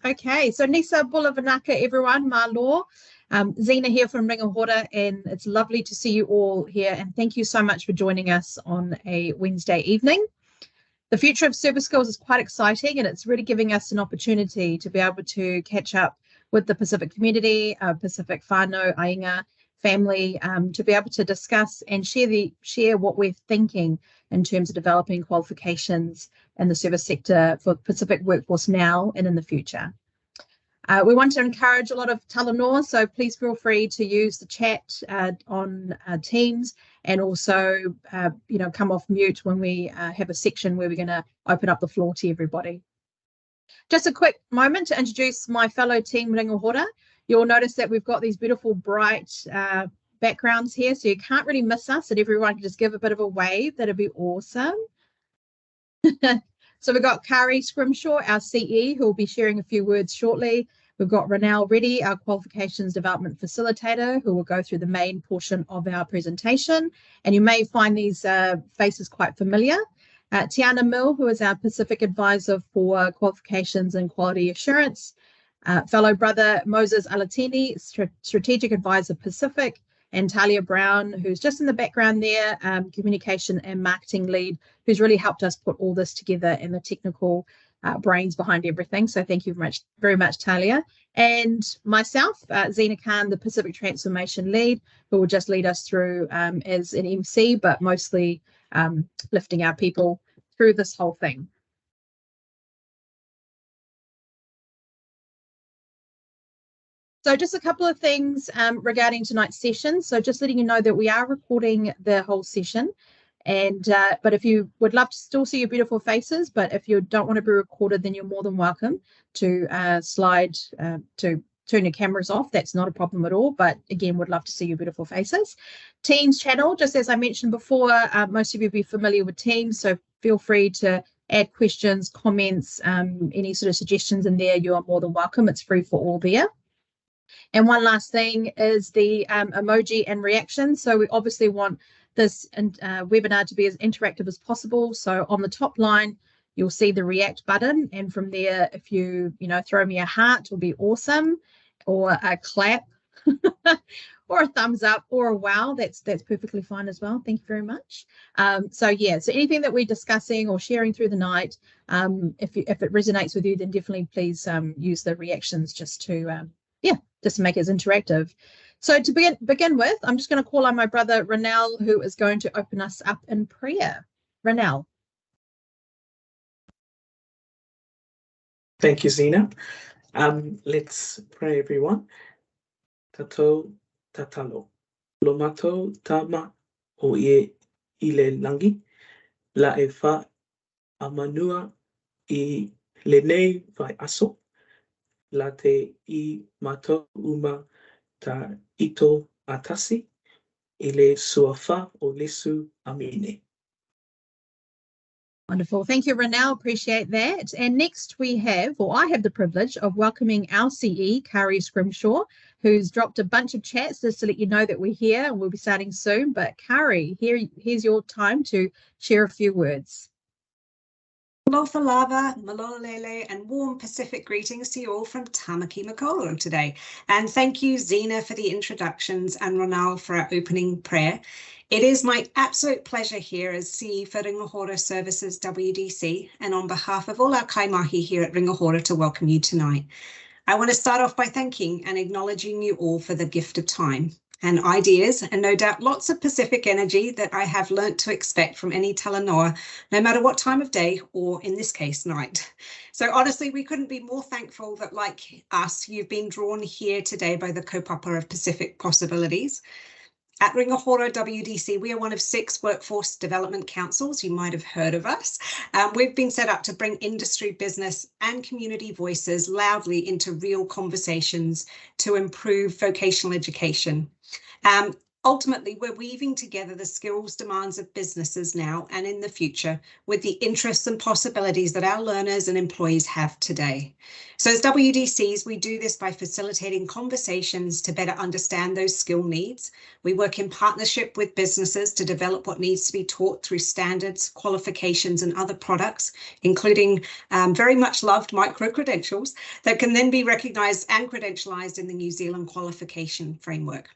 Okay, so Nisa Bulavanaka, everyone, Malo. Zena here from Ringahora, and it's lovely to see you all here. And thank you so much for joining us on a Wednesday evening. The future of service skills is quite exciting, and it's really giving us an opportunity to be able to catch up with the Pacific community, Pacific whānau, ainga, family, to be able to discuss and share what we're thinking in terms of developing qualifications in the service sector for Pacific workforce now and in the future. We want to encourage a lot of Talanoa, so please feel free to use the chat on Teams, and also come off mute when we have a section where we're going to open up the floor to everybody. Just a quick moment to introduce my fellow team Ringahora. You'll notice that we've got these beautiful bright backgrounds here, so you can't really miss us, and everyone can just give a bit of a wave. That'd be awesome. So we've got Kari Scrimshaw, our CE, who will be sharing a few words shortly. We've got Ronelle Reddy, our Qualifications Development Facilitator, who will go through the main portion of our presentation. And you may find these faces quite familiar. Tiana Mill, who is our Pacific Advisor for Qualifications and Quality Assurance. Fellow brother Moses Alatini, Strategic Advisor Pacific. And Talia Brown, who's just in the background there, Communication and Marketing Lead, who's really helped us put all this together and the technical brains behind everything. So thank you very much, Talia. And myself, Zena Khan, the Pacific Transformation Lead, who will just lead us through as an MC, but mostly lifting our people through this whole thing. So just a couple of things regarding tonight's session. So just letting you know that we are recording the whole session. And but if you would love to still see your beautiful faces, but if you don't want to be recorded, then you're more than welcome to slide to turn your cameras off. That's not a problem at all. But again, would love to see your beautiful faces. Teams channel, just as I mentioned before, most of you will be familiar with Teams. So feel free to add questions, comments, any sort of suggestions in there. You are more than welcome. It's free for all there. And one last thing is the emoji and reactions. So we obviously want this webinar to be as interactive as possible. So on the top line, you'll see the react button. And from there, if you throw me a heart, will be awesome, or a clap, or a thumbs up, or a wow, that's perfectly fine as well. Thank you very much. So anything that we're discussing or sharing through the night, if it resonates with you, then definitely please use the reactions just to make it as interactive. So to begin with, I'm just going to call on my brother Ronelle, who is going to open us up in prayer. Ronelle. Thank you, Zena. Let's pray, everyone. Tatou tatalo. Lomato tama o ie ile langi. La e wha amanua I lenei vai aso. La te I mato uma ta ito atasi. Ile suafa o lesu amine. Wonderful. Thank you, Ronelle. Appreciate that. And next I have the privilege of welcoming our CE, Kari Scrimshaw, who's dropped a bunch of chats just to let you know that we're here and we'll be starting soon. But Kari, here's your time to share a few words. Aloha lava, malolele, and warm Pacific greetings to you all from Tamaki Makaurau today. And thank you, Zena, for the introductions and Ronelle for our opening prayer. It is my absolute pleasure here as CE for Ringahora Services WDC, and on behalf of all our kaimahi here at Ringahora to welcome you tonight. I want to start off by thanking and acknowledging you all for the gift of time and ideas, and no doubt lots of Pacific energy that I have learnt to expect from any Talanoa, no matter what time of day, or in this case, night. So honestly, we couldn't be more thankful that, like us, you've been drawn here today by the kaupapa of Pacific possibilities. At Ringahora WDC, we are one of 6 workforce development councils. You might have heard of us. We've been set up to bring industry, business and community voices loudly into real conversations to improve vocational education. Ultimately, we're weaving together the skills demands of businesses now and in the future with the interests and possibilities that our learners and employees have today. So as WDCs, we do this by facilitating conversations to better understand those skill needs. We work in partnership with businesses to develop what needs to be taught through standards, qualifications, and other products, including very much loved micro-credentials that can then be recognised and credentialised in the New Zealand qualification framework.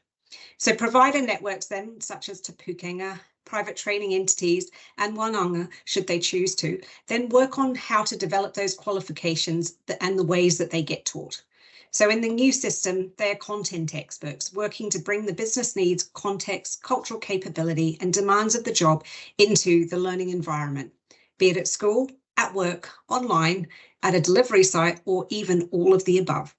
So provider networks then, such as Te Pukenga, private training entities, and Wananga, should they choose to, then work on how to develop those qualifications and the ways that they get taught. So in the new system, they're content experts working to bring the business needs, context, cultural capability, and demands of the job into the learning environment, be it at school, at work, online, at a delivery site, or even all of the above.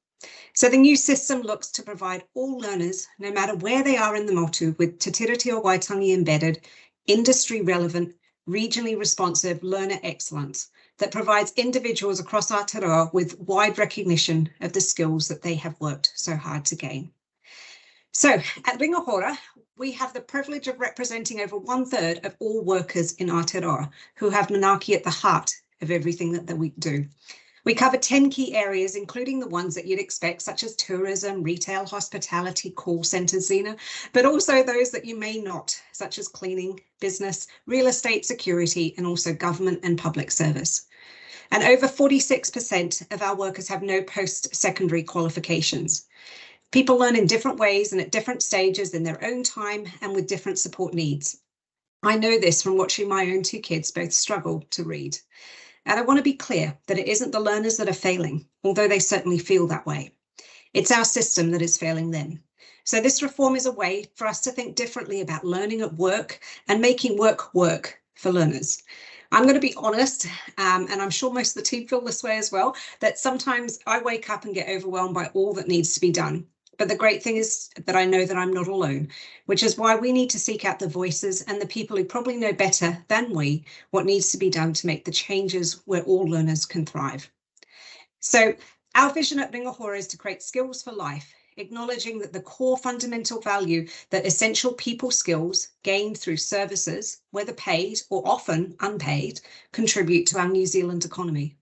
So the new system looks to provide all learners, no matter where they are in the motu, with Te Tiriti o Waitangi embedded, industry relevant, regionally responsive learner excellence that provides individuals across Aotearoa with wide recognition of the skills that they have worked so hard to gain. So at Ringahora, we have the privilege of representing over 1/3 of all workers in Aotearoa who have Manaaki at the heart of everything that we do. We cover 10 key areas, including the ones that you'd expect, such as tourism, retail, hospitality, call centres, Zena, but also those that you may not, such as cleaning, business, real estate, security, and also government and public service. And over 46% of our workers have no post-secondary qualifications. People learn in different ways and at different stages in their own time and with different support needs. I know this from watching my own 2 kids both struggle to read. And I want to be clear that it isn't the learners that are failing, although they certainly feel that way. It's our system that is failing them. So this reform is a way for us to think differently about learning at work and making work work for learners. I'm going to be honest, and I'm sure most of the team feel this way as well, that sometimes I wake up and get overwhelmed by all that needs to be done. But the great thing is that I know that I'm not alone, which is why we need to seek out the voices and the people who probably know better than we what needs to be done to make the changes where all learners can thrive. So our vision at Ringahora is to create skills for life, acknowledging that the core fundamental value that essential people skills gained through services, whether paid or often unpaid, contribute to our New Zealand economy.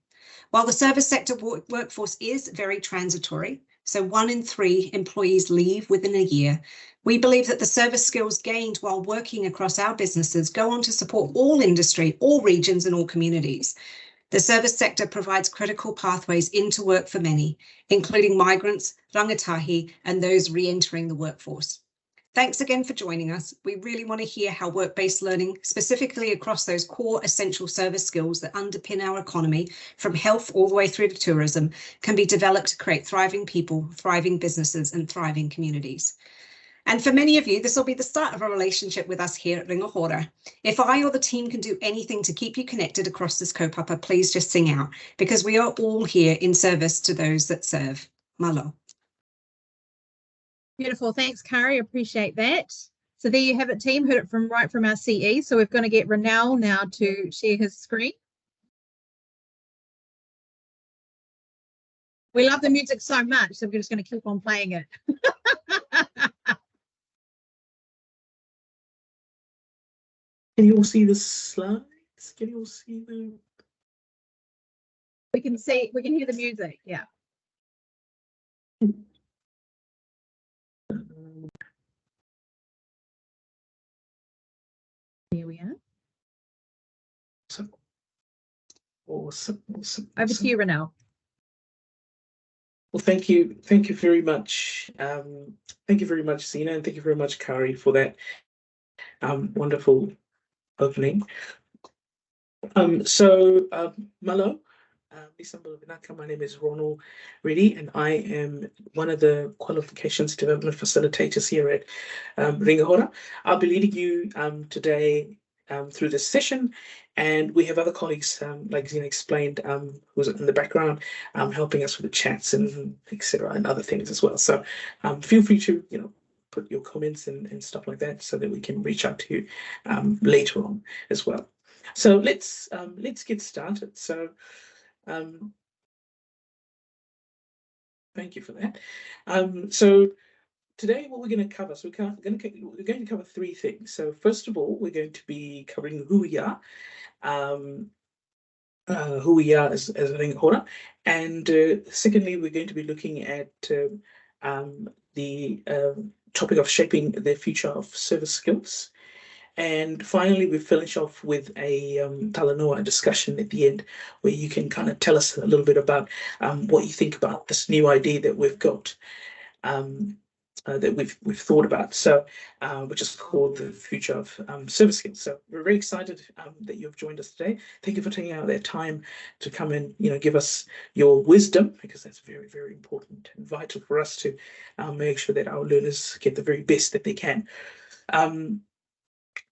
While the service sector workforce is very transitory, so 1 in 3 employees leave within a year, we believe that the service skills gained while working across our businesses go on to support all industry, all regions and all communities. The service sector provides critical pathways into work for many, including migrants, rangatahi, and those re-entering the workforce. Thanks again for joining us. We really want to hear how work-based learning, specifically across those core essential service skills that underpin our economy, from health all the way through to tourism, can be developed to create thriving people, thriving businesses, and thriving communities. And for many of you, this will be the start of a relationship with us here at Ringahora. If I or the team can do anything to keep you connected across this kaupapa, please just sing out, because we are all here in service to those that serve. Malo. Beautiful. Thanks, Kari. Appreciate that. So there you have it, team. Heard it from our CE. So we're going to get Ronal now to share his screen. We love the music so much, so we're just going to keep on playing it. Can you all see the slides? Can you all see the... We can hear the music, yeah. Here we are. Awesome. Over to you, Ronal. Well, thank you very much. Thank you very much, Zena, and thank you very much, Kari, for that wonderful opening. Malo, my name is Ronald Reddy, and I am one of the qualifications development facilitators here at Ringahora. I'll be leading you today through this session, and we have other colleagues, like Zena explained, who's in the background, helping us with the chats and etc. and other things as well. So feel free to put your comments and stuff like that, so that we can reach out to you later on as well. So let's get started. So thank you for that. So today what we're going to cover, so we're going to cover three things. So first of all, we're going to be covering who we are as Ringahora, and secondly, we're going to be looking at the topic of shaping the future of service skills. And finally, we finish off with a Talanoa discussion at the end, where you can kind of tell us a little bit about what you think about this new idea that we've got, that we've thought about. So, which is called the future of service skills. So we're very excited that you've joined us today. Thank you for taking out that time to come and give us your wisdom, because that's very, very important and vital for us to make sure that our learners get the very best that they can.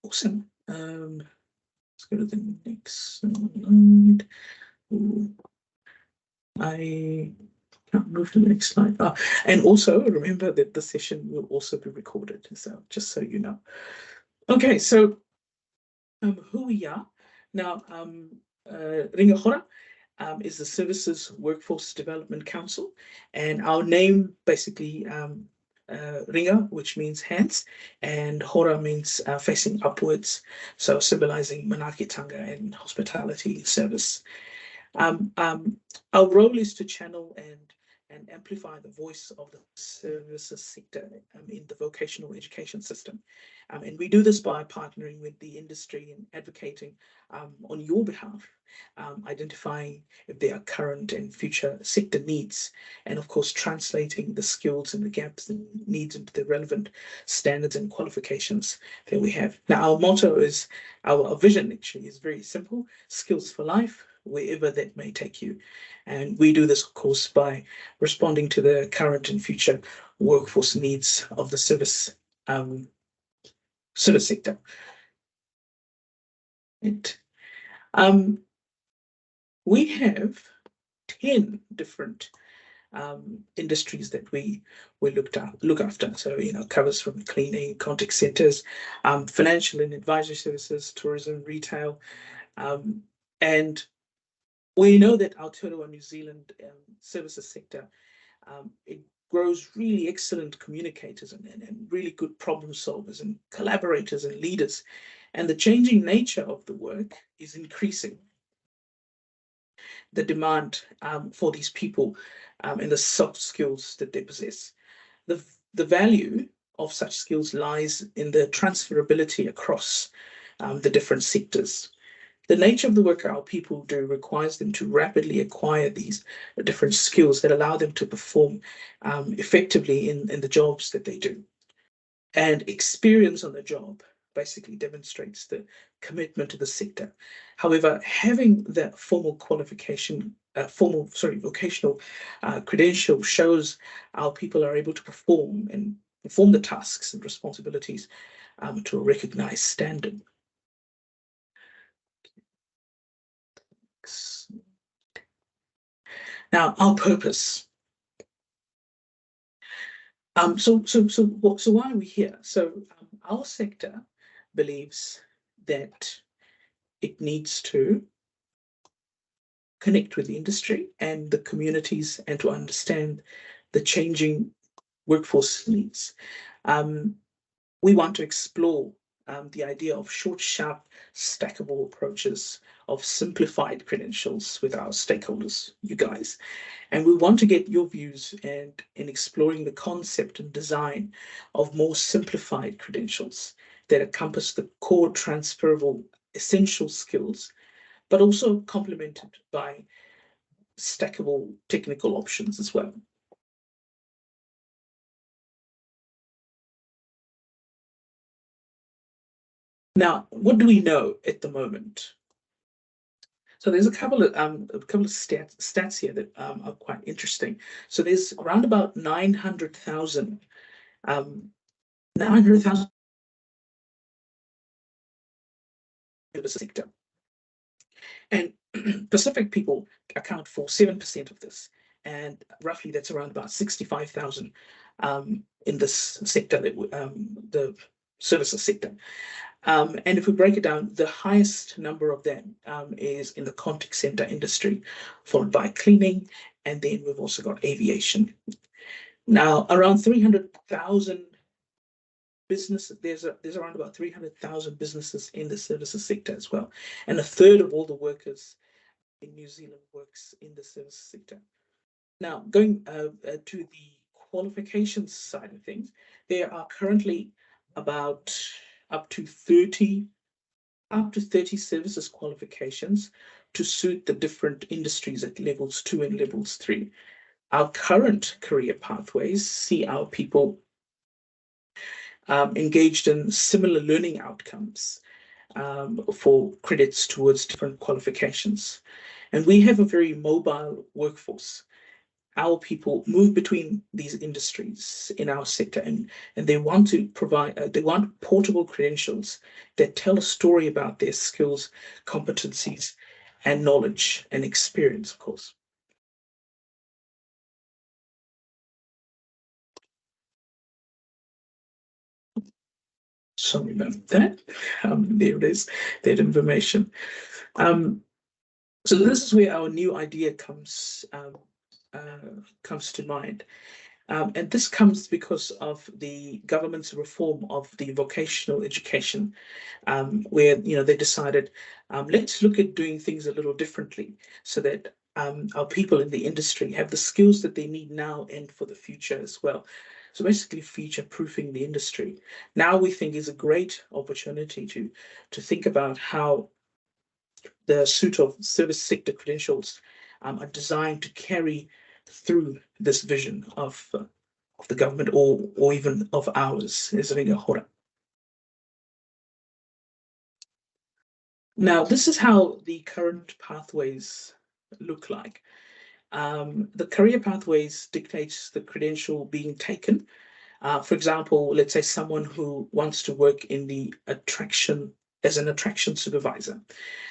Awesome. Let's go to the next slide. I can't move to the next slide. And also remember that the session will also be recorded. So just so you know. Okay, so who we are. Now, Ringahora is the Services Workforce Development Council, and our name basically Ringa, which means hands, and Hora means facing upwards, so symbolizing manakitanga and hospitality service. Our role is to channel and amplify the voice of the services sector in the vocational education system. And we do this by partnering with the industry and advocating on your behalf, identifying if there are current and future sector needs, and of course, translating the skills and the gaps and needs into the relevant standards and qualifications that we have. Now, our motto is, our vision actually is very simple: skills for life, wherever that may take you. And we do this, of course, by responding to the current and future workforce needs of the service sector. And, we have 10 different industries that we look after. So, covers from cleaning, contact centers, financial and advisory services, tourism, retail, and we know that Aotearoa New Zealand services sector, it grows really excellent communicators and really good problem solvers and collaborators and leaders. And the changing nature of the work is increasing the demand for these people and the soft skills that they possess. The value of such skills lies in the transferability across the different sectors. The nature of the work our people do requires them to rapidly acquire these different skills that allow them to perform effectively in the jobs that they do. And experience on the job basically demonstrates the commitment to the sector. However, having that formal qualification, vocational credential shows our people are able to perform the tasks and responsibilities to a recognized standard. Now, our purpose. So why are we here? So our sector believes that it needs to connect with the industry and the communities and to understand the changing workforce needs. We want to explore the idea of short, sharp, stackable approaches of simplified credentials with our stakeholders, you guys. And we want to get your views in exploring the concept and design of more simplified credentials that encompass the core transferable essential skills, but also complemented by stackable technical options as well. Now, what do we know at the moment? So there's a couple of stats here that are quite interesting. So there's around about 900,000 sector, and Pacific people account for 7% of this, and roughly that's around about 65,000 in this sector, the services sector. And if we break it down, the highest number of them is in the contact center industry, followed by cleaning, and then we've also got aviation. Now, around 300,000 businesses, there's around about 300,000 businesses in the services sector as well. And a third of all the workers in New Zealand works in the services sector. Now, going to the qualifications side of things, there are currently about up to 30 services qualifications to suit the different industries at levels 2 and levels 3. Our current career pathways see our people engaged in similar learning outcomes for credits towards different qualifications. And we have a very mobile workforce. Our people move between these industries in our sector, and they want to provide, they want portable credentials that tell a story about their skills, competencies, and knowledge and experience, of course. Sorry about that. There it is, that information. So this is where our new idea comes to mind. And this comes because of the government's reform of the vocational education, where they decided, let's look at doing things a little differently so that our people in the industry have the skills that they need now and for the future as well. So basically future-proofing the industry. Now we think is a great opportunity to think about how the suite of service sector credentials are designed to carry through this vision of the government or even of ours as Ringahora. Now, this is how the current pathways look like. The career pathways dictates the credential being taken. For example, let's say someone who wants to work in the as an attraction supervisor,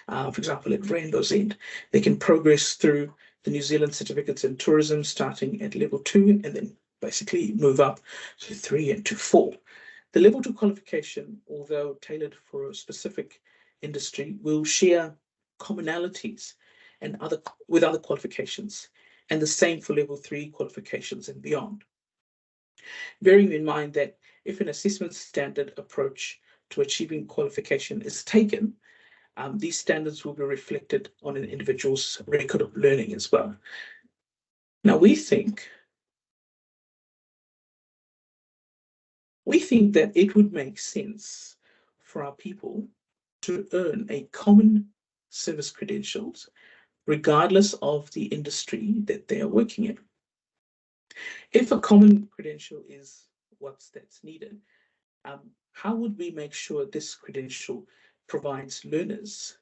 for example, at Rando's End, they can progress through the New Zealand certificates in tourism starting at level 2 and then basically move up to 3 and to 4. The level 2 qualification, although tailored for a specific industry, will share commonalities with other qualifications, and the same for level 3 qualifications and beyond. Bearing in mind that if an assessment standard approach to achieving qualification is taken, these standards will be reflected on an individual's record of learning as well. Now, we think that it would make sense for our people to earn a common service credentials regardless of the industry that they are working in. If a common credential is that's needed, how would we make sure this credential provides learners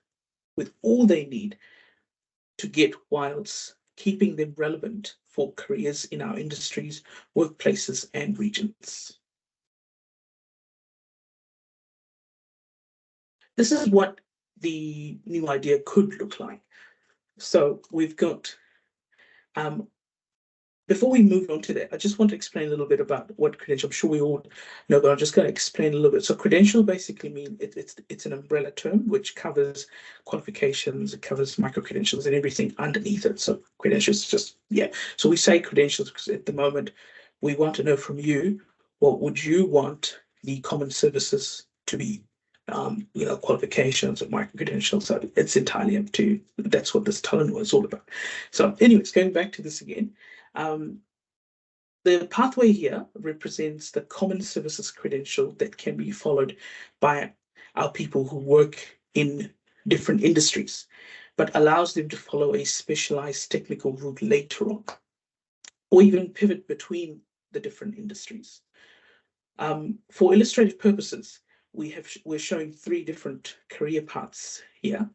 with all they need to get whilst keeping them relevant for careers in our industries, workplaces, and regions? This is what the new idea could look like. So we've got, before we move on to that, I just want to explain a little bit about what credential, I'm sure we all know, but I'm just going to explain a little bit. So credential basically means it's an umbrella term which covers qualifications, it covers micro-credentials and everything underneath it. So credentials is just, So we say credentials because at the moment we want to know from you, what would you want the common services to be? Qualifications or micro-credentials. So it's entirely up to you. That's what this Talanoa is all about. So anyways, going back to this again, the pathway here represents the common services credential that can be followed by our people who work in different industries, but allows them to follow a specialized technical route later on, or even pivot between the different industries. For illustrative purposes, we're showing 3 different career paths here.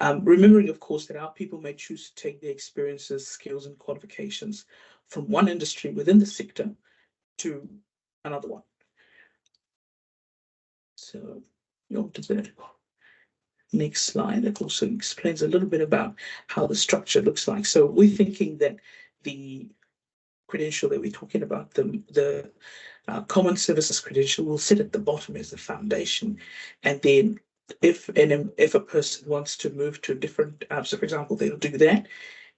Remembering, of course, that our people may choose to take their experiences, skills, and qualifications from one industry within the sector to another one. So, on to the next slide. That also explains a little bit about how the structure looks like. So we're thinking that the credential that we're talking about, the common services credential, will sit at the bottom as the foundation, and then if a person wants to move to a different, so for example, they'll do that,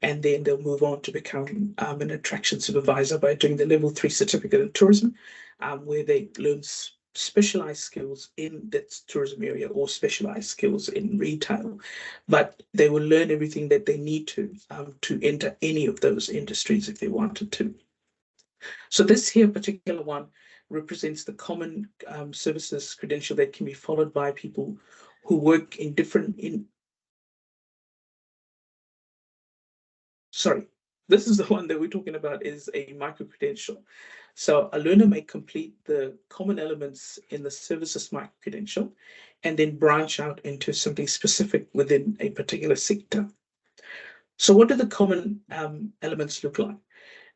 and then they'll move on to become an attraction supervisor by doing the level 3 certificate in tourism, where they learn specialized skills in that tourism area or specialized skills in retail, but they will learn everything that they need to enter any of those industries if they wanted to. So this here particular one represents the common services credential that can be followed by people who work in this is the one that we're talking about, is a micro-credential. So a learner may complete the common elements in the services micro-credential and then branch out into something specific within a particular sector. So what do the common elements look like?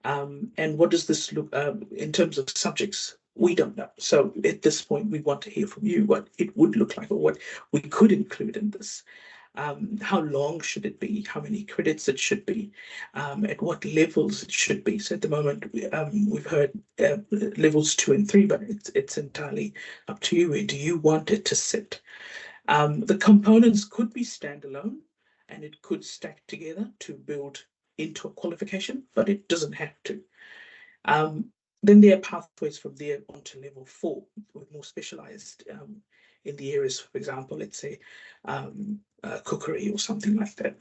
And what does this look in terms of subjects? We don't know. So at this point, we want to hear from you what it would look like or what we could include in this. How long should it be? How many credits it should be? At what levels it should be? So at the moment, we've heard levels 2 and 3, but it's entirely up to you. Where do you want it to sit? The components could be standalone, and it could stack together to build into a qualification, but it doesn't have to. Then there are pathways from there onto level 4, with more specialized in the areas, for example, let's say cookery or something like that.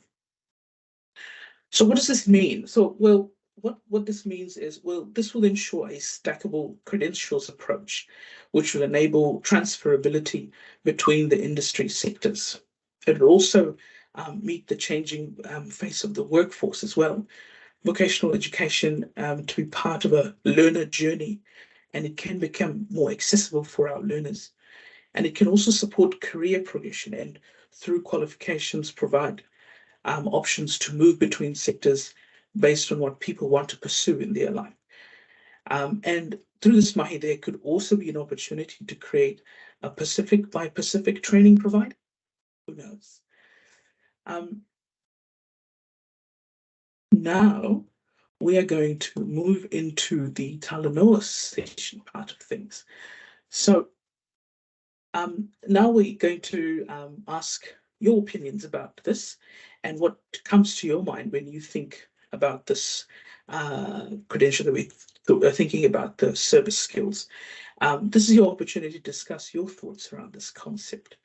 So what does this mean? So, well, what this means is, well, this will ensure a stackable credentials approach, which will enable transferability between the industry sectors. It will also meet the changing face of the workforce as well. Vocational education to be part of a learner journey, and it can become more accessible for our learners. And it can also support career progression, and through qualifications provide options to move between sectors based on what people want to pursue in their life. And through this mahi, there could also be an opportunity to create a Pacific by Pacific training provider. Who knows? Now we are going to move into the Talanoa session part of things. So now we're going to ask your opinions about this and what comes to your mind when you think about this credential that we're thinking about the service skills. This is your opportunity to discuss your thoughts around this concept.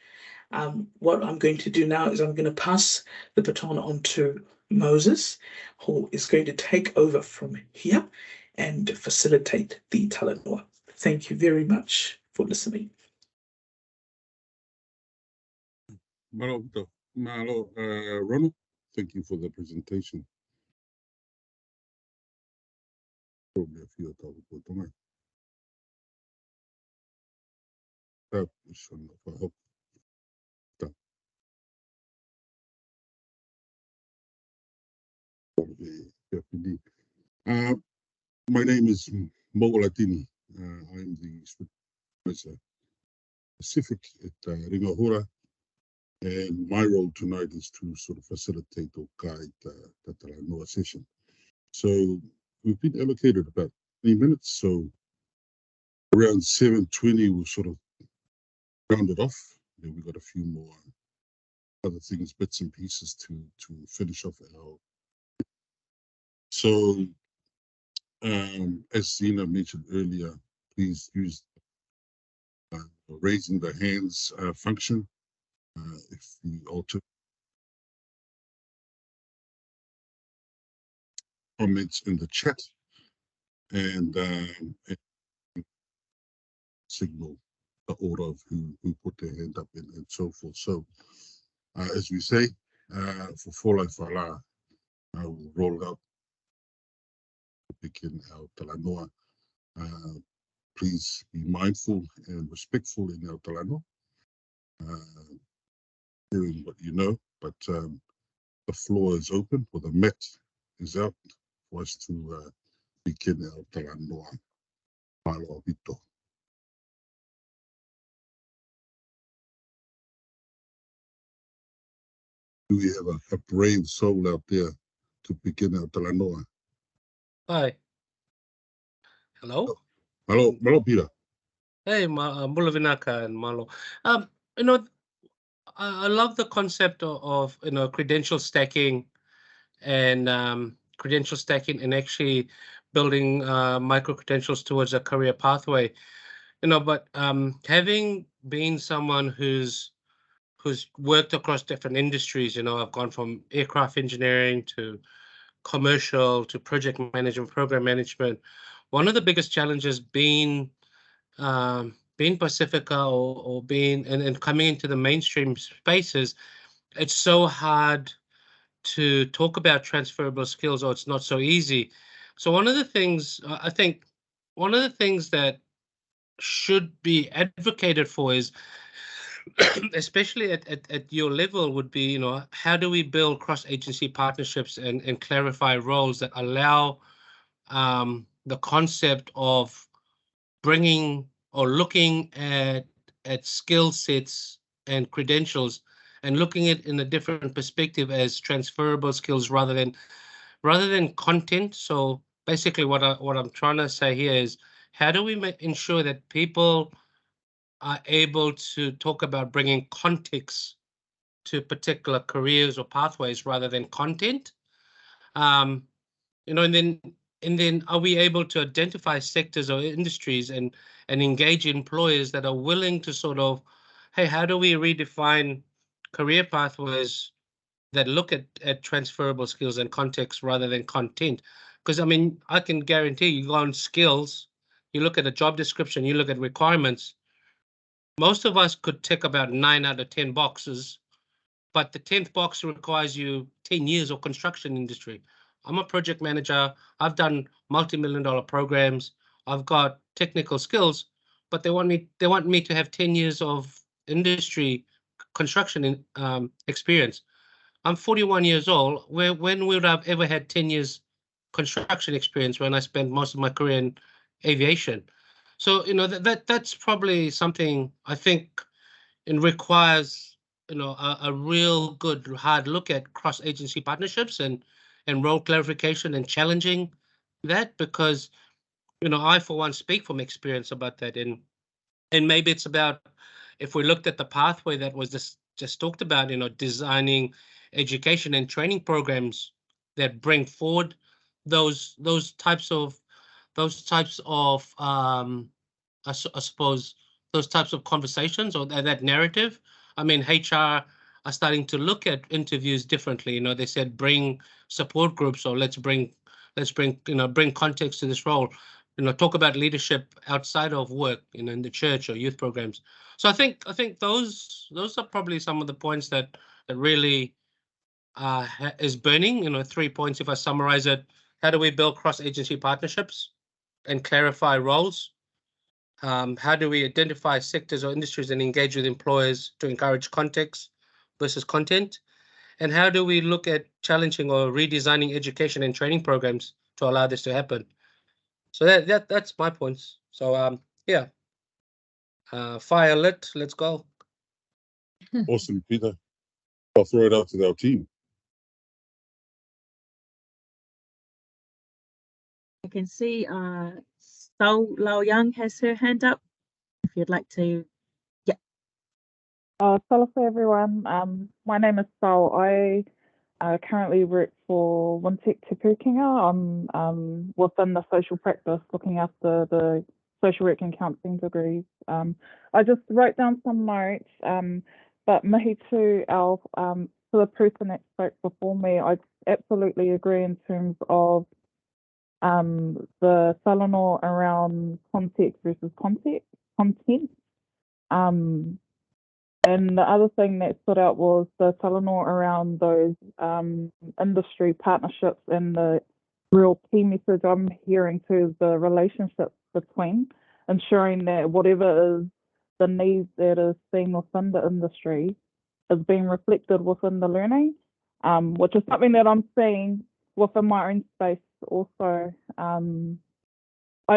What I'm going to do now is I'm going to pass the baton on to Moses, who is going to take over from here and facilitate the Talanoa. Thank you very much for listening. Malo, Ronald, thank you for the presentation. Probably a few of them. My name is Mo Latini. I'm the supervisor Pacific at Ringahura, and my role tonight is to sort of facilitate or guide the Talanoa session. So we've been allocated about 3 minutes, so around 7:20 we'll sort of round it off. Then we've got a few more other things, bits and pieces to finish off our. So as Zina mentioned earlier, please use raising the hands function if the alternate comments in the chat, and signal the order of who put their hand up and so forth. So as we say, for Folai Fala, I will roll out to begin our Talanoa. Please be mindful and respectful in our Talanoa, hearing what you know, but the floor is open, or the mat is out for us to begin our Talanoa. Malo Vito. Do we have a brave soul out there to begin our Talanoa? Hi. Hello. Malo Peter. Hey, Mulavinaka and Malo. I love the concept of credential stacking and credential stacking, and actually building micro credentials towards a career pathway. But having been someone who's worked across different industries, I've gone from aircraft engineering to commercial to project management, program management. One of the biggest challenges being Pacifica or being and coming into the mainstream spaces, it's so hard to talk about transferable skills, or it's not so easy. So one of the things I think that should be advocated for is, especially at your level, would be, how do we build cross-agency partnerships and clarify roles that allow the concept of bringing or looking at skill sets and credentials and looking at it in a different perspective as transferable skills rather than content. So basically what I'm trying to say here is, how do we ensure that people are able to talk about bringing context to particular careers or pathways rather than content? And then are we able to identify sectors or industries and engage employers that are willing to sort of, hey, how do we redefine career pathways that look at transferable skills and context rather than content? Because I can guarantee you go on skills, you look at a job description, you look at requirements, most of us could tick about 9 out of 10 boxes, but the 10th box requires you 10 years of construction industry. I'm a project manager. I've done multi-million-dollar programs. I've got technical skills, but they want me to have 10 years of industry construction experience. I'm 41 years old. When would I've ever had 10 years construction experience when I spent most of my career in aviation? So that's probably something I think it requires a real good hard look at cross-agency partnerships and role clarification and challenging that, because I for one speak from experience about that, and maybe it's about, if we looked at the pathway that was just talked about, designing education and training programs that bring forward those types of I suppose those types of conversations or that narrative. HR are starting to look at interviews differently. They said bring support groups, or let's bring bring context to this role. Talk about leadership outside of work, in the church or youth programs. So I think those are probably some of the points that really is burning. 3 points if I summarize it. How do we build cross-agency partnerships and clarify roles? How do we identify sectors or industries and engage with employers to encourage context versus content? And how do we look at challenging or redesigning education and training programs to allow this to happen? So that's my points. So yeah, fire lit. Let's go. Awesome, Peter. I'll throw it out to our team. I can see Sol Lao Young has her hand up. If you'd like to, yeah. Talofa everyone. My name is Sol. I currently work for Wintec Te Pūkenga. I'm within the social practice, looking after the social work and counselling degrees. I just wrote down some notes, but mihi tū, for the person that spoke before me, I absolutely agree in terms of the Talanoa around context versus content. And the other thing that stood out was the Talanoa around those industry partnerships, and the real key message I'm hearing too is the relationship between ensuring that whatever is the needs that is seen within the industry is being reflected within the learning, which is something that I'm seeing within my own space also. I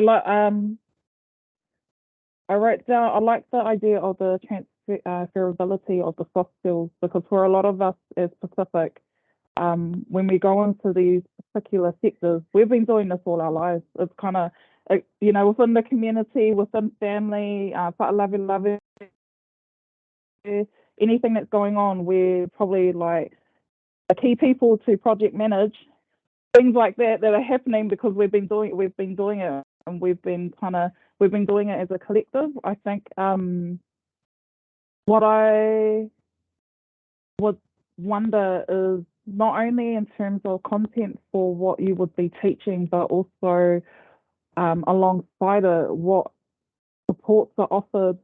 wrote down, I like the idea of the transferability of the soft skills, because for a lot of us as Pacific, when we go into these particular sectors, we've been doing this all our lives. It's kind of, within the community, within family, whakalawe, anything that's going on, we're probably like key people to project manage, things like that are happening because we've been doing it, and we've been doing it as a collective. I think what I would wonder is not only in terms of content for what you would be teaching, but also alongside it, what supports are offered.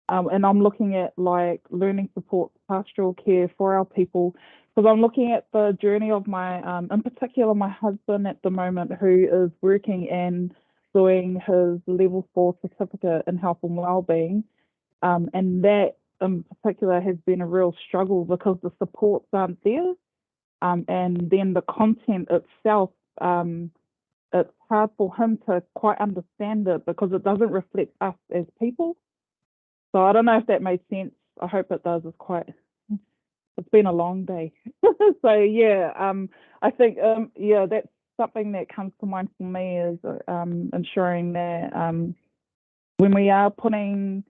And I'm looking at like learning supports, pastoral care for our people, because I'm looking at the journey of my, in particular, my husband at the moment, who is working and doing his level 4 certificate in health and wellbeing. And that in particular has been a real struggle because the supports aren't there. And then the content itself, it's hard for him to quite understand it because it doesn't reflect us as people. So I don't know if that made sense. I hope it does. It's been a long day. So yeah, I think that's something that comes to mind for me is ensuring that when we are putting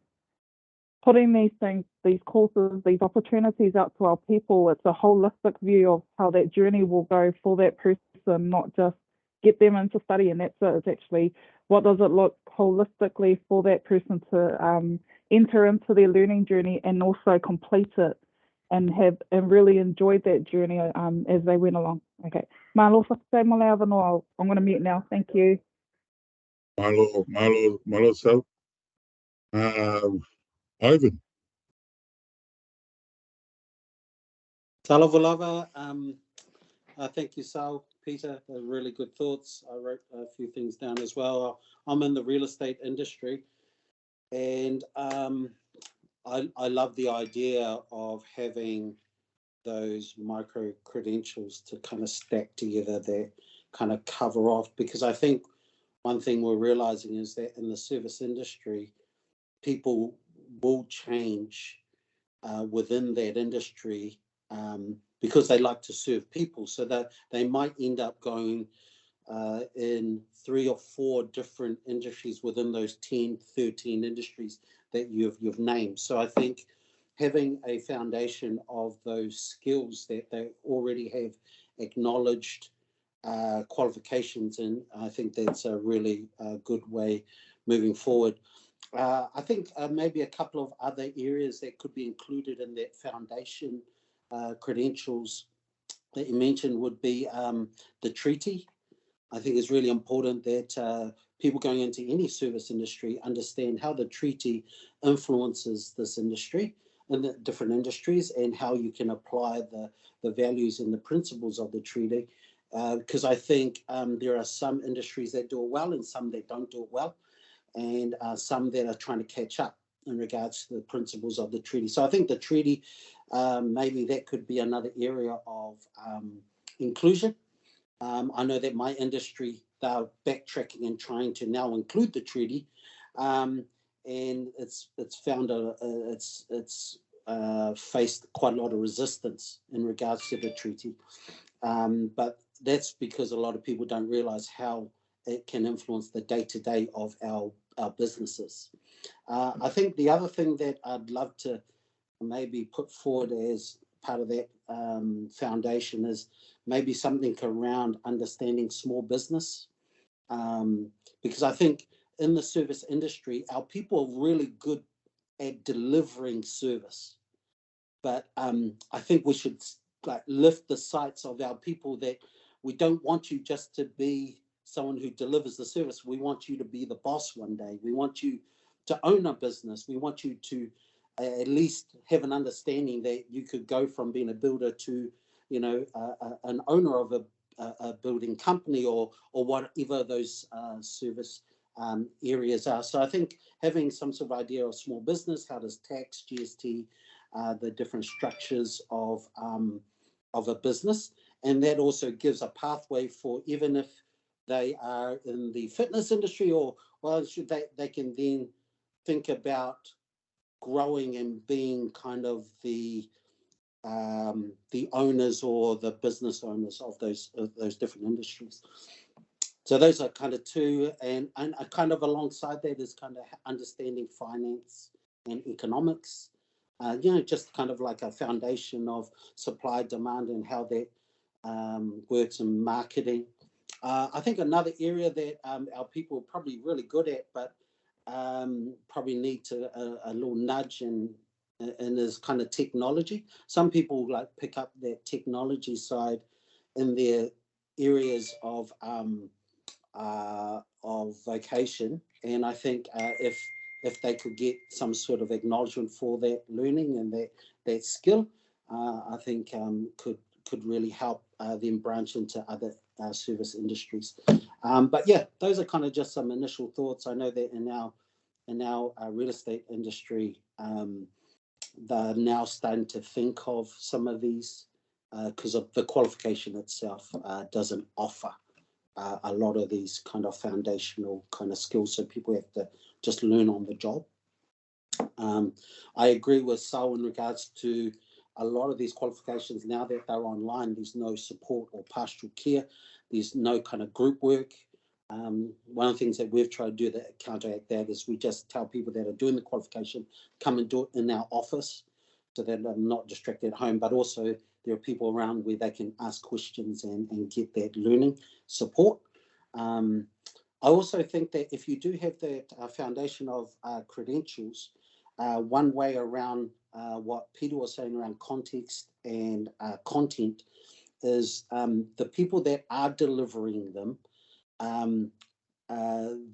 these things, these courses, these opportunities out to our people, it's a holistic view of how that journey will go for that person, not just get them into study and that's it. It's actually what does it look holistically for that person to enter into their learning journey and also complete it and really enjoyed that journey as they went along. Okay. Malo whakatau whanau. I'm going to mute now. Thank you. Malo Sal. Ivan. Talavolava, thank you, Sal. Peter, really good thoughts. I wrote a few things down as well. I'm in the real estate industry, and I love the idea of having those micro credentials to kind of stack together that kind of cover off, because I think one thing we're realizing is that in the service industry, people will change within that industry because they like to serve people. So that they might end up going in 3 or 4 different industries within those 10, 13 industries that you've named. So I think having a foundation of those skills that they already have acknowledged qualifications in, I think that's a really good way moving forward. I think maybe a couple of other areas that could be included in that foundation credentials that you mentioned would be the treaty. I think it's really important that people going into any service industry understand how the treaty influences this industry and the different industries, and how you can apply the values and the principles of the treaty. Because I think there are some industries that do it well and some that don't do it well, and some that are trying to catch up in regards to the principles of the treaty. So I think the treaty, maybe that could be another area of inclusion. I know that my industry, they're backtracking and trying to now include the treaty, and it's found it's faced quite a lot of resistance in regards to the treaty. But that's because a lot of people don't realize how it can influence the day-to-day of our businesses. I think the other thing that I'd love to maybe put forward as part of that foundation is maybe something around understanding small business, because I think in the service industry, our people are really good at delivering service, but I think we should lift the sights of our people that we don't want you just to be someone who delivers the service. We want you to be the boss one day. We want you to own a business. We want you to at least have an understanding that you could go from being a builder to, an owner of a building company or whatever those service areas are. So I think having some sort of idea of small business, how does tax, GST, the different structures of a business, and that also gives a pathway for, even if they are in the fitness industry, they can then think about growing and being kind of the owners or the business owners of those different industries. So those are kind of two, and kind of alongside that is kind of understanding finance and economics. Just kind of like a foundation of supply, demand, and how that works in marketing. I think another area that our people are probably really good at, but probably need to a little nudge and is kind of technology. Some people like pick up that technology side in their areas of vocation, and I think if they could get some sort of acknowledgement for that learning and that skill, I think could really help them branch into other service industries. But yeah, those are kind of just some initial thoughts. I know that in our real estate industry, they're now starting to think of some of these because of the qualification itself doesn't offer a lot of these kind of foundational kind of skills, so people have to just learn on the job. I agree with Saul in regards to a lot of these qualifications now that they're online, there's no support or pastoral care, there's no kind of group work. One of the things that we've tried to do to counteract that is we just tell people that are doing the qualification, come and do it in our office so that they're not distracted at home, but also there are people around where they can ask questions and get that learning support. I also think that if you do have that foundation of credentials, one way around what Peter was saying around context and content is the people that are delivering them,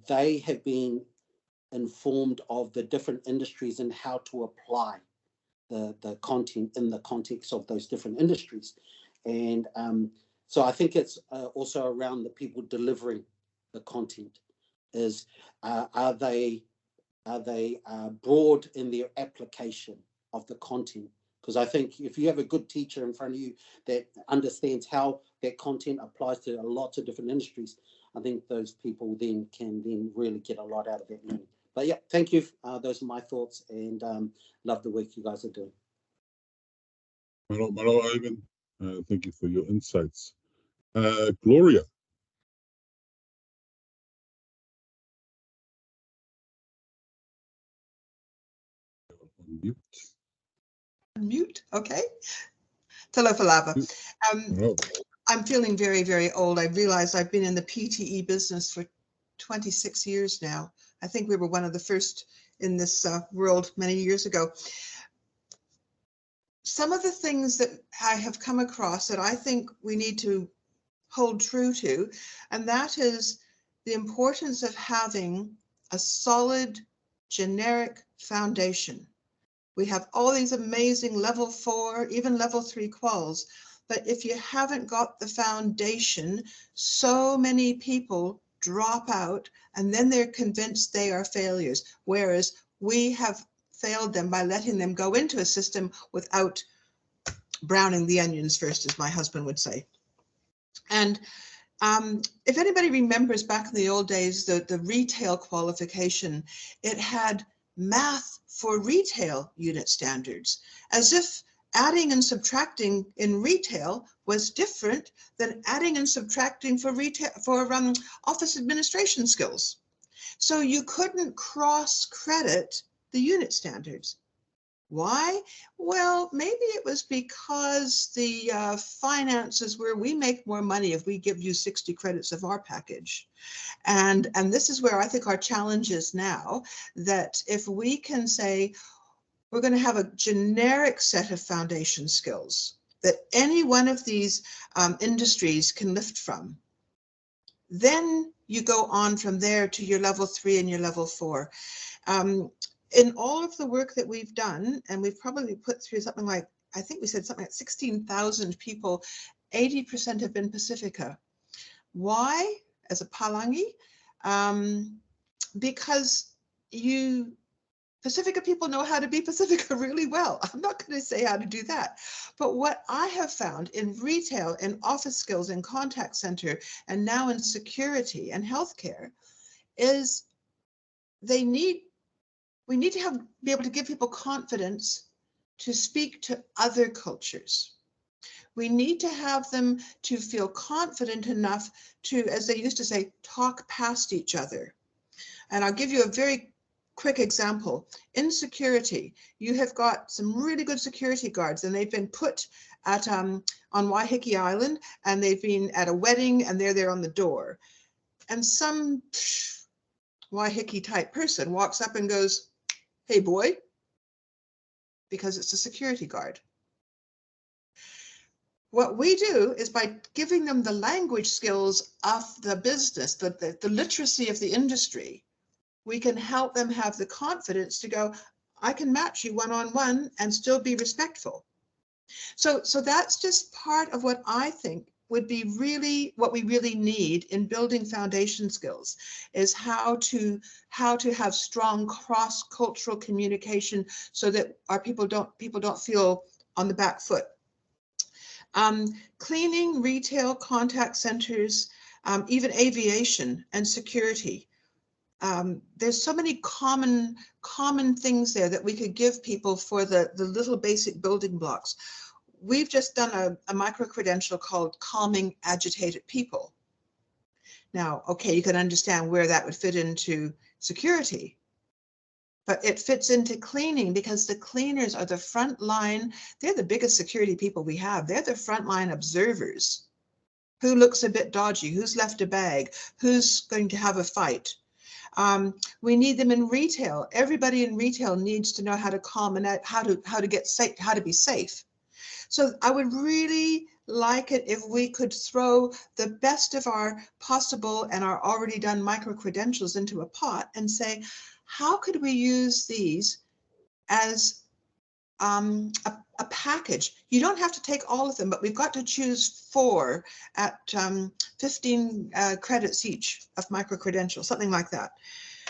they have been informed of the different industries and how to apply the content in the context of those different industries. And so I think it's also around the people delivering the content is are they broad in their application of the content? Because I think if you have a good teacher in front of you that understands how that content applies to lots of different industries, I think those people then can then really get a lot out of that learning. But yeah, thank you. Those are my thoughts, and love the work you guys are doing. Malo, Ivan. Thank you for your insights. Gloria. Mute. Mute, okay. Talanoa. I'm feeling very, very old. I realize I've been in the PTE business for 26 years now. I think we were one of the first in this world many years ago. Some of the things that I have come across that I think we need to hold true to, and that is the importance of having a solid, generic foundation. We have all these amazing level 4, even level 3 quals, but if you haven't got the foundation, so many people drop out and then they're convinced they are failures, whereas we have failed them by letting them go into a system without browning the onions first, as my husband would say. And if anybody remembers back in the old days, the retail qualification, it had math for retail unit standards, as if adding and subtracting in retail was different than adding and subtracting for retail for office administration skills. So you couldn't cross credit the unit standards. Why? Well, maybe it was because the finances where we make more money if we give you 60 credits of our package. And this is where I think our challenge is now, that if we can say, we're going to have a generic set of foundation skills that any one of these industries can lift from, then you go on from there to your level 3 and your level 4. In all of the work that we've done, and we've probably put through something like, I think we said something like 16,000 people, 80% have been Pacifica. Why? As a Palangi? Because Pacifica people know how to be Pacifica really well. I'm not going to say how to do that. But what I have found in retail, in office skills, in contact center, and now in security and healthcare is we need to be able to give people confidence to speak to other cultures. We need to have them to feel confident enough to, as they used to say, talk past each other. And I'll give you a very quick example. In security, you have got some really good security guards, and they've been put at on Waiheke Island, and they've been at a wedding, and they're there on the door. And some Waiheke type person walks up and goes, "Hey boy," because it's a security guard. What we do is, by giving them the language skills of the business, the literacy of the industry, we can help them have the confidence to go, I can match you one-on-one and still be respectful. So that's just part of what I think would be really what we really need in building foundation skills, is how to have strong cross-cultural communication so that our people don't feel on the back foot. Cleaning, retail, contact centers, even aviation and security. There's so many common things there that we could give people for the little basic building blocks. We've just done a micro-credential called Calming Agitated People. Now, okay, you can understand where that would fit into security, but it fits into cleaning because the cleaners are the front line. They're the biggest security people we have. They're the frontline observers. Who looks a bit dodgy? Who's left a bag? Who's going to have a fight? We need them in retail. Everybody in retail needs to know how to calm and how to get safe, how to be safe. So I would really like it if we could throw the best of our possible and our already done micro-credentials into a pot and say, how could we use these as a package? You don't have to take all of them, but we've got to choose 4 at 15 credits each of micro-credentials, something like that.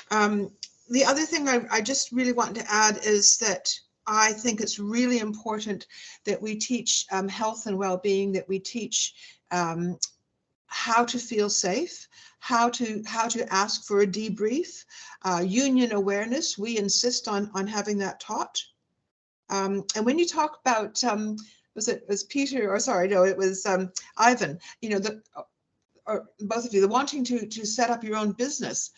The other thing I just really want to add is that I think it's really important that we teach health and well-being, that we teach how to feel safe, how to ask for a debrief, union awareness. We insist on having that taught. And when you talk about, was Peter, or sorry, no, it was Ivan, you know, or both of you, the wanting to set up your own business.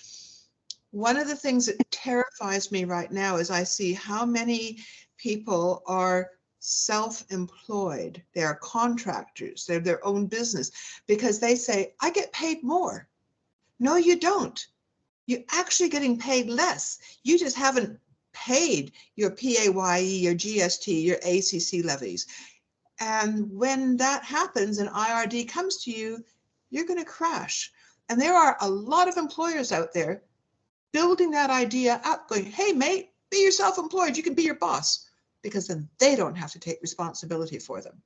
One of the things that terrifies me right now is I see how many people are self-employed. They are contractors. They're their own business because they say, I get paid more. No, you don't. You're actually getting paid less. You just haven't paid your PAYE, your GST, your ACC levies. And when that happens and IRD comes to you, you're going to crash. And there are a lot of employers out there building that idea up, going, hey, mate, be your self-employed. You can be your boss, because then they don't have to take responsibility for them.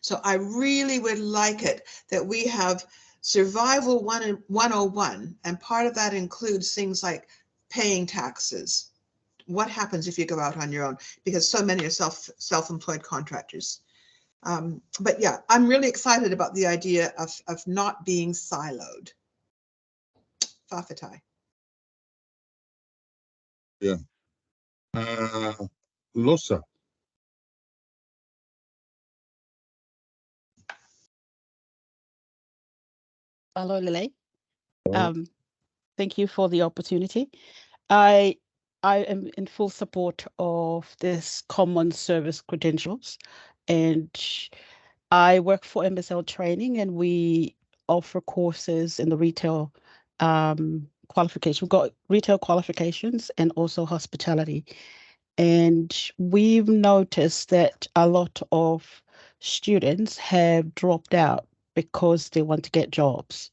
So I really would like it that we have Survival 101, and part of that includes things like paying taxes. What happens if you go out on your own? Because so many are self-employed contractors. But yeah, I'm really excited about the idea of not being siloed. Whawhetai. Yeah. Losa. Hello, Lele. Thank you for the opportunity. I am in full support of this common service credentials, and I work for MSL Training, and we offer courses in the retail qualification. We've got retail qualifications and also hospitality. And we've noticed that a lot of students have dropped out because they want to get jobs,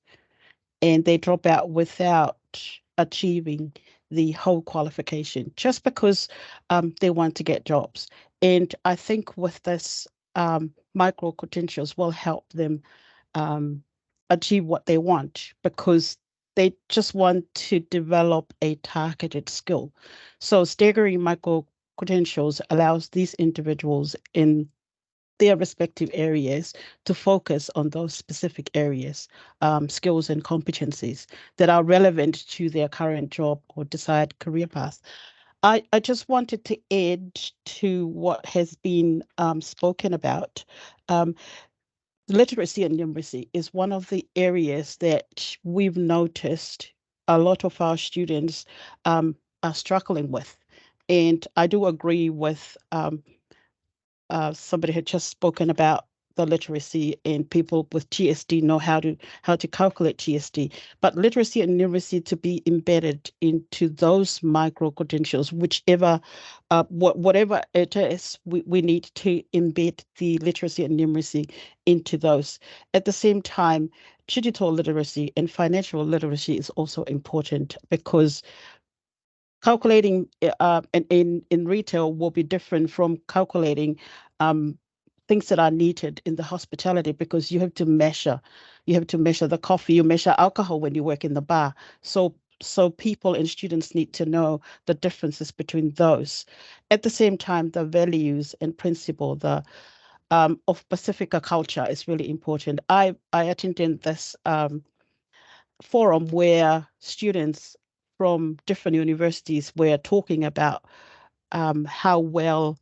and they drop out without achieving the whole qualification just because they want to get jobs. And I think with this micro credentials will help them achieve what they want, because they just want to develop a targeted skill. So staggering micro credentials allows these individuals in their respective areas to focus on those specific areas, skills and competencies that are relevant to their current job or desired career path. I just wanted to add to what has been spoken about. Literacy and numeracy is one of the areas that we've noticed a lot of our students are struggling with. And I do agree with somebody had just spoken about the literacy, and people with GSD know how to calculate GSD, but literacy and numeracy to be embedded into those micro credentials, whichever whatever it is, we need to embed the literacy and numeracy into those. At the same time, digital literacy and financial literacy is also important, because calculating in retail will be different from calculating things that are needed in the hospitality, because you have to measure the coffee, you measure alcohol when you work in the bar. So people and students need to know the differences between those. At the same time, the values and principle of Pacifica culture is really important. I attended this forum where students from different universities were talking about how well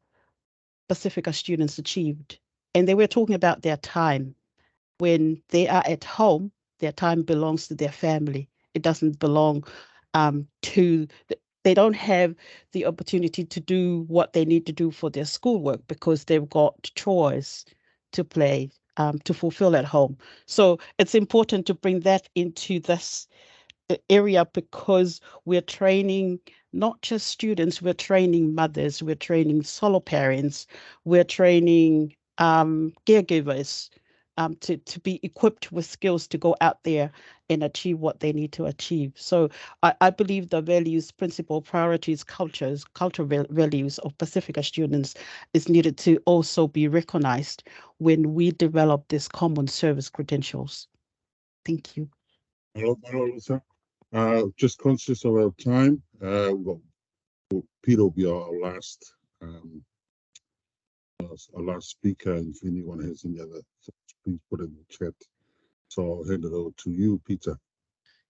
Pacifica students achieved. And they were talking about their time. When they are at home, their time belongs to their family. It doesn't belong they don't have the opportunity to do what they need to do for their schoolwork, because they've got chores to play, to fulfill at home. So it's important to bring that into this area, because we're training not just students, we're training mothers, we're training solo parents, we're training caregivers to be equipped with skills to go out there and achieve what they need to achieve. So I believe the values, principle, priorities, cultural values of Pacifica students is needed to also be recognized when we develop these common service credentials. Thank you. Hello, Lisa. Just conscious of our time. Peter will be our last speaker, and if anyone has any other thoughts, please put it in the chat. So I'll hand it over to you, Peter.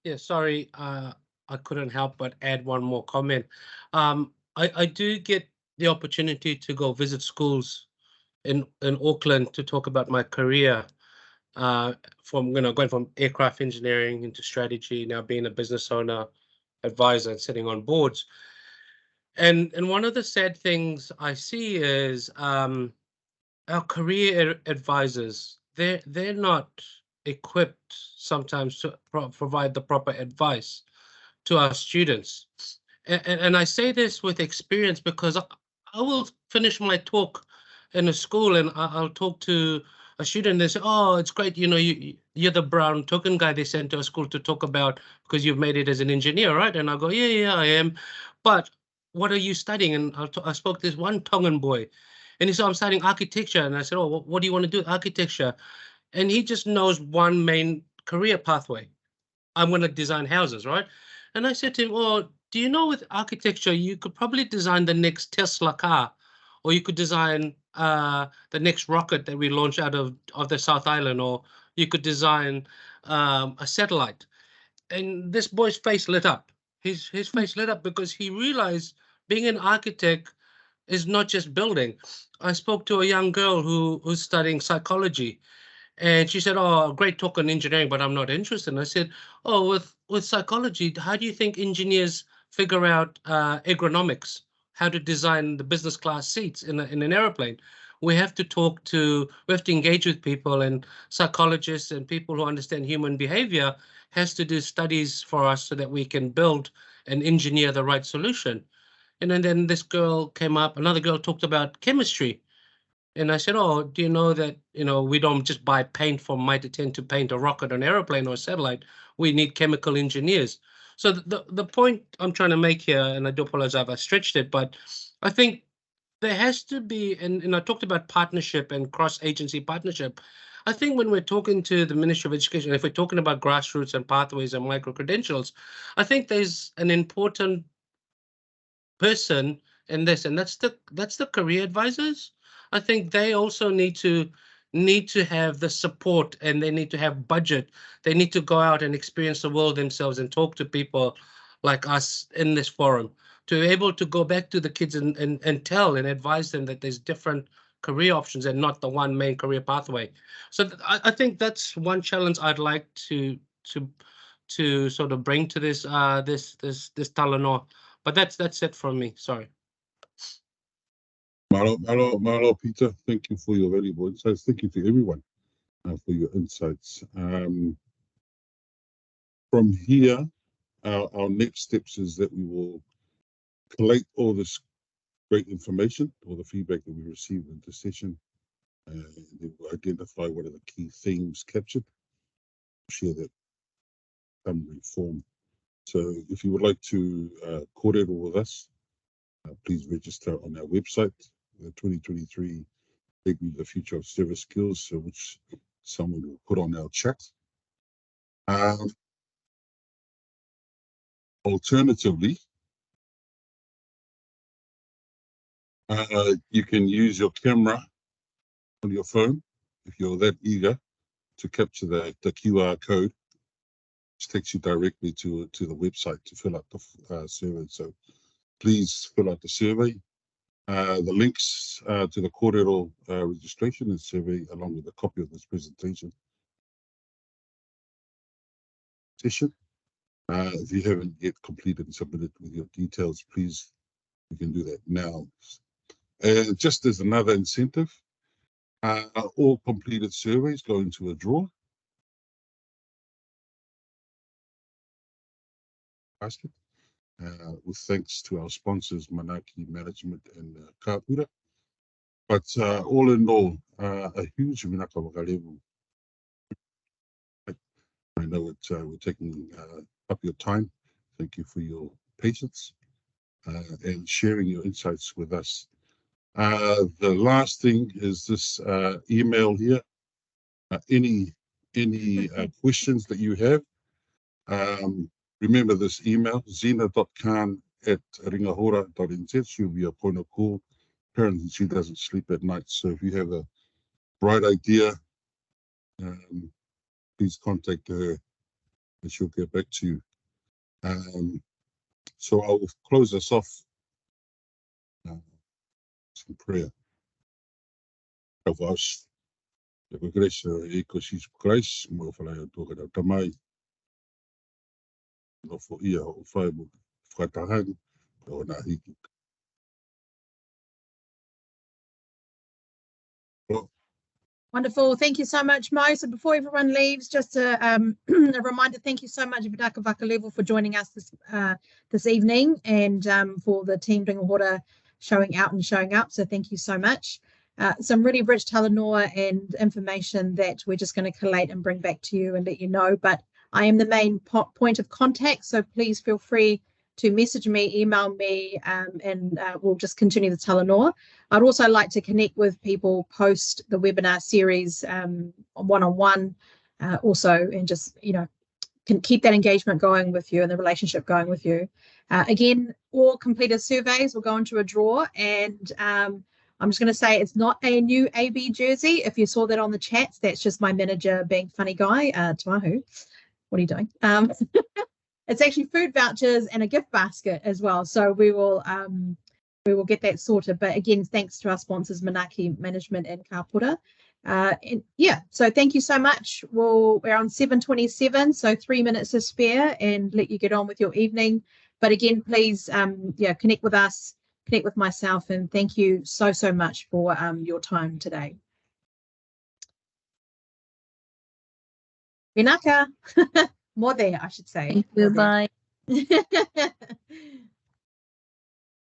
Yeah, sorry, I couldn't help but add one more comment. I do get the opportunity to go visit schools in Auckland to talk about my career. From going from aircraft engineering into strategy, now being a business owner, advisor, and sitting on boards. And one of the sad things I see is our career advisors, they're not equipped sometimes to provide the proper advice to our students. And I say this with experience, because I will finish my talk in a school and I'll talk to a student. They say, "Oh, it's great, you're the brown token guy they sent to a school to talk about because you've made it as an engineer, right?" And I'll go, yeah, I am. But what are you studying? And I spoke to this one Tongan boy, and he said, "I'm studying architecture." And I said, "Oh, what do you want to do with architecture?" And he just knows one main career pathway. I'm going to design houses, right? And I said to him, "Oh, do you know with architecture, you could probably design the next Tesla car, or you could design the next rocket that we launch out of the South Island, or you could design a satellite." And this boy's face lit up. His face lit up because he realized being an architect is not just building. I spoke to a young girl who's studying psychology, and she said, "Oh, great talk on engineering, but I'm not interested." And I said, "Oh, with psychology, how do you think engineers figure out ergonomics, how to design the business class seats in an airplane? We have to engage with people, and psychologists and people who understand human behavior has to do studies for us so that we can build and engineer the right solution." And then this girl came up, another girl talked about chemistry. And I said, "Oh, do you know that, we don't just buy paint from Mitre 10 to paint a rocket, an airplane, or a satellite. We need chemical engineers." So the point I'm trying to make here, and I do apologize if I stretched it, but I think there has to be, and I talked about partnership and cross-agency partnership. I think when we're talking to the Ministry of Education, if we're talking about grassroots and pathways and micro-credentials, I think there's an important person in this, and that's the career advisors. I think they also need to have the support, and they need to have budget. They need to go out and experience the world themselves and talk to people like us in this forum, to be able to go back to the kids and tell and advise them that there's different career options and not the one main career pathway. So I think that's one challenge I'd like to to sort of bring to this this Talanoa. But that's it from me. Sorry. Malo, Peter. Thank you for your valuable insights. Thank you to everyone for your insights. From here, our next steps is that we will collate all this great information, all the feedback that we received in this session, and we'll identify what are the key themes captured, share that summary form. So if you would like to kōrero with us, please register on our website, the 2023 The Future of Service Skills, which someone will put on our chat. Alternatively, you can use your camera on your phone if you're that eager to capture the QR code, which takes you directly to the website to fill out the survey. So please fill out the survey. The links to the kōrero registration and survey, along with a copy of this presentation session. If you haven't yet completed and submitted with your details, please, you can do that now. Just as another incentive, all completed surveys go into a draw basket, with thanks to our sponsors, Manaki Management and Kapura. But all in all, a huge minaka wakarevu. I know we're taking up your time. Thank you for your patience and sharing your insights with us. The last thing is this email here. Any questions that you have, remember this email, zina.khan@ringahora.nz. She'll be a point of call. Apparently she doesn't sleep at night, so if you have a bright idea, please contact her and she'll get back to you. So I will close us off some prayer. Of us, the grace of Jesus Christ, mo whalai o tōkara tamai, no fo ia o whai mo whakatahang, o nā hiki. Wonderful. Thank you so much, Mo. So before everyone leaves, just a reminder, thank you so much, Vidaka Vakalevu, for joining us this evening, and for the team Ringahora showing out and showing up. So thank you so much. Some really rich Talanoa and information that we're just going to collate and bring back to you and let you know. But I am the main point of contact, so please feel free to message me, email me, and we'll just continue the Talanoa. I'd also like to connect with people post the webinar series one-on-one also, and just, can keep that engagement going with you and the relationship going with you. Again, all completed surveys will go into a draw, and I'm just going to say it's not a new AB jersey. If you saw that on the chats, that's just my manager being funny guy. Tuahu, what are you doing? It's actually food vouchers and a gift basket as well. So we will get that sorted. But again, thanks to our sponsors, Manaki Management and Kapura. And yeah, so thank you so much. We're on 7:27, so 3 minutes to spare, and let you get on with your evening. But again, please, connect with us, connect with myself, and thank you so much for your time today. Vinaka. More there, I should say. Thank you. Bye.